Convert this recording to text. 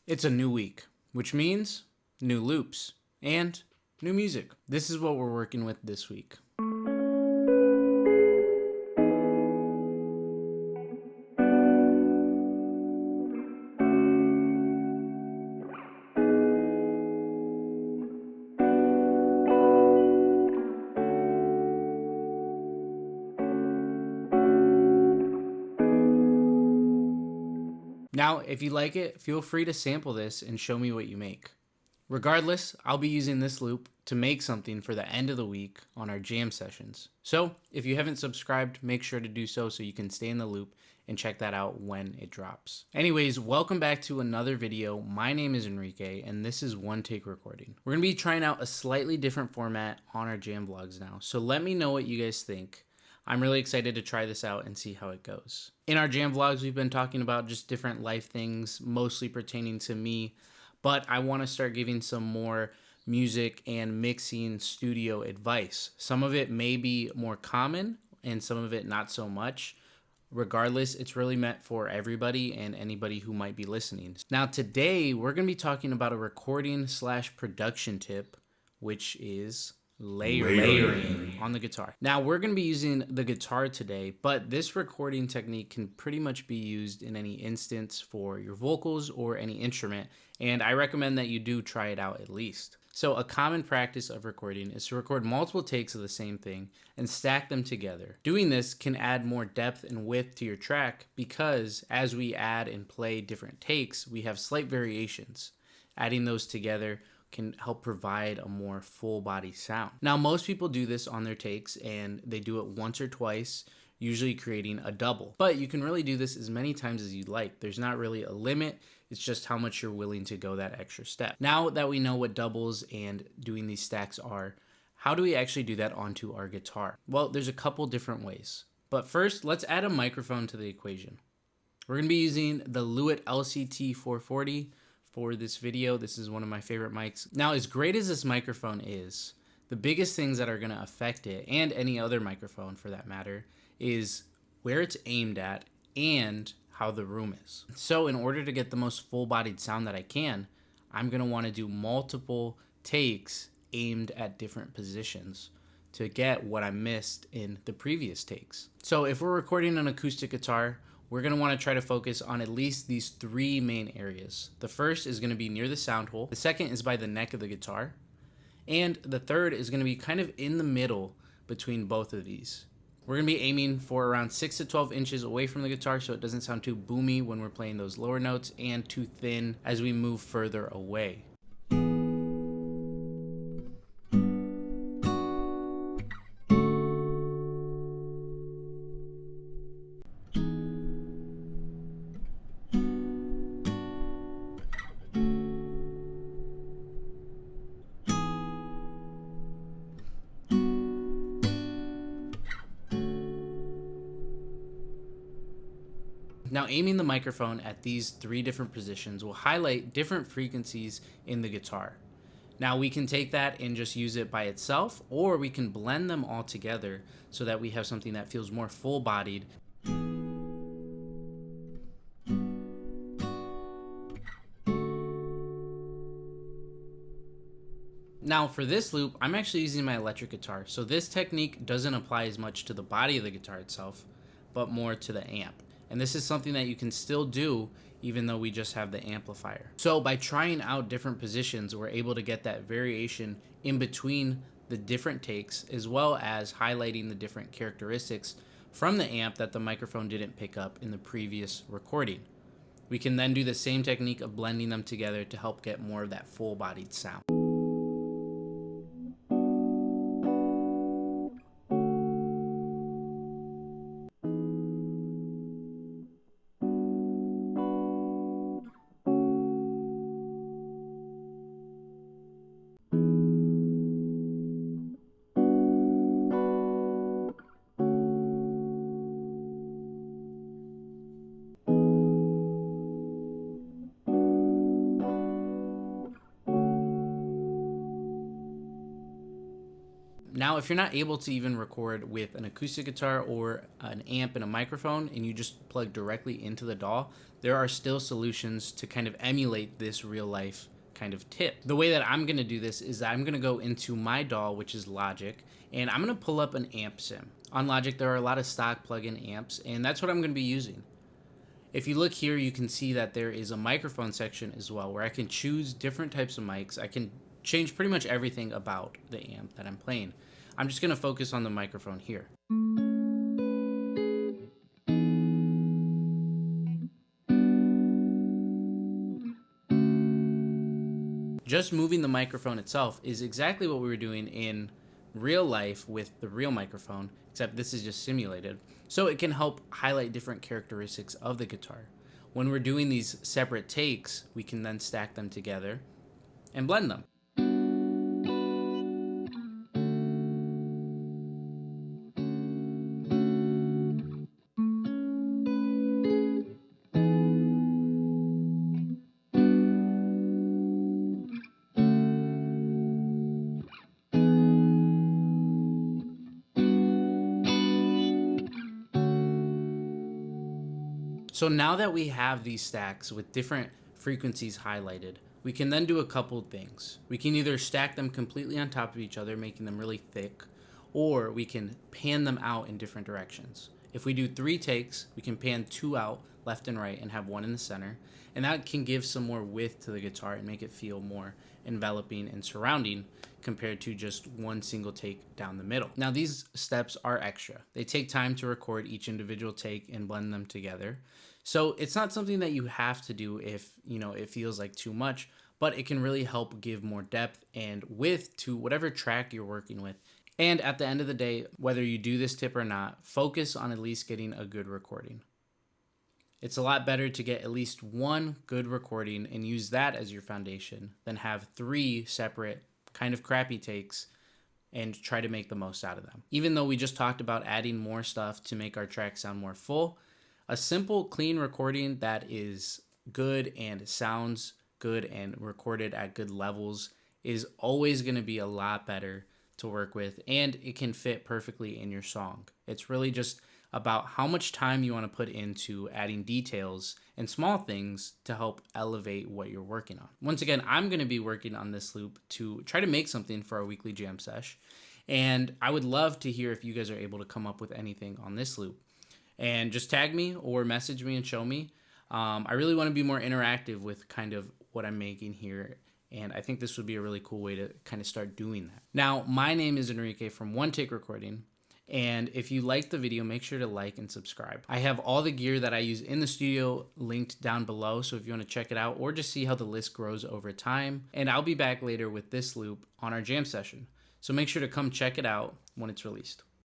It's a new week, which means new loops and new music. This is what we're working with this week. Now, if you like it, feel free to sample this and show me what you make. Regardless, I'll be using this loop to make something for the end of the week on our jam sessions. So, if you haven't subscribed, make sure to do so you can stay in the loop and check that out when it drops. Anyways, welcome back to another video. My name is Enrique, and this is One Take Recording. We're going to be trying out a slightly different format on our jam vlogs now, so let me know what you guys think. I'm really excited to try this out and see how it goes. In our jam vlogs, we've been talking about just different life things, mostly pertaining to me, but I want to start giving some more music and mixing studio advice. Some of it may be more common and some of it not so much. Regardless, it's really meant for everybody and anybody who might be listening. Now today, we're going to be talking about a recording/production tip, which is layering on the guitar. Now we're going to be using the guitar today, but this recording technique can pretty much be used in any instance for your vocals or any instrument, and I recommend that you do try it out at least. So a common practice of recording is to record multiple takes of the same thing and stack them together. Doing this can add more depth and width to your track because as we add and play different takes, we have slight variations. Adding those together can help provide a more full body sound. Now, most people do this on their takes and they do it once or twice, usually creating a double. But you can really do this as many times as you'd like. There's not really a limit. It's just how much you're willing to go that extra step. Now that we know what doubles and doing these stacks are, how do we actually do that onto our guitar? Well, there's a couple different ways. But first, let's add a microphone to the equation. We're going to be using the Lewitt LCT 440 for this video. This is one of my favorite mics. Now, as great as this microphone is, the biggest things that are going to affect it, and any other microphone for that matter, is where it's aimed at and how the room is. So in order to get the most full-bodied sound that I can, I'm going to want to do multiple takes aimed at different positions to get what I missed in the previous takes. So if we're recording an acoustic guitar, we're going to want to try to focus on at least these three main areas. The first is going to be near the sound hole. The second is by the neck of the guitar. And the third is going to be kind of in the middle between both of these. We're going to be aiming for around 6 to 12 inches away from the guitar so it doesn't sound too boomy when we're playing those lower notes and too thin as we move further away. Now, aiming the microphone at these three different positions will highlight different frequencies in the guitar. Now, we can take that and just use it by itself, or we can blend them all together so that we have something that feels more full-bodied. Now, for this loop, I'm actually using my electric guitar, so this technique doesn't apply as much to the body of the guitar itself, but more to the amp. And this is something that you can still do even though we just have the amplifier. So by trying out different positions, we're able to get that variation in between the different takes, as well as highlighting the different characteristics from the amp that the microphone didn't pick up in the previous recording. We can then do the same technique of blending them together to help get more of that full-bodied sound. Now, if you're not able to even record with an acoustic guitar or an amp and a microphone and you just plug directly into the DAW, there are still solutions to kind of emulate this real life kind of tip. The way that I'm going to do this is that I'm going to go into my DAW, which is Logic, and I'm going to pull up an amp sim. On Logic, there are a lot of stock plug-in amps, and that's what I'm going to be using. If you look here, you can see that there is a microphone section as well, where I can choose different types of mics. I can change pretty much everything about the amp that I'm playing. I'm just going to focus on the microphone here. Just moving the microphone itself is exactly what we were doing in real life with the real microphone, except this is just simulated. So it can help highlight different characteristics of the guitar. When we're doing these separate takes, we can then stack them together and blend them. So now that we have these stacks with different frequencies highlighted, we can then do a couple things. We can either stack them completely on top of each other, making them really thick, or we can pan them out in different directions. If we do 3 takes, we can pan 2 out left and right and have 1 in the center, and that can give some more width to the guitar and make it feel more enveloping and surrounding compared to just one single take down the middle. Now these steps are extra. They take time to record each individual take and blend them together. So it's not something that you have to do if, it feels like too much, but it can really help give more depth and width to whatever track you're working with. And at the end of the day, whether you do this tip or not, focus on at least getting a good recording. It's a lot better to get at least 1 good recording and use that as your foundation than have 3 separate kind of crappy takes and try to make the most out of them. Even though we just talked about adding more stuff to make our track sound more full, a simple, clean recording that is good and sounds good and recorded at good levels is always going to be a lot better to work with, and it can fit perfectly in your song. It's really just about how much time you want to put into adding details and small things to help elevate what you're working on. Once again, I'm going to be working on this loop to try to make something for our weekly jam sesh, and I would love to hear if you guys are able to come up with anything on this loop. And just tag me or message me and show me. I really want to be more interactive with kind of what I'm making here, and I think this would be a really cool way to kind of start doing that. Now, my name is Enrique from One Take Recording, and if you liked the video, make sure to like and subscribe. I have all the gear that I use in the studio linked down below, so if you want to check it out or just see how the list grows over time. And I'll be back later with this loop on our jam session, so make sure to come check it out when it's released.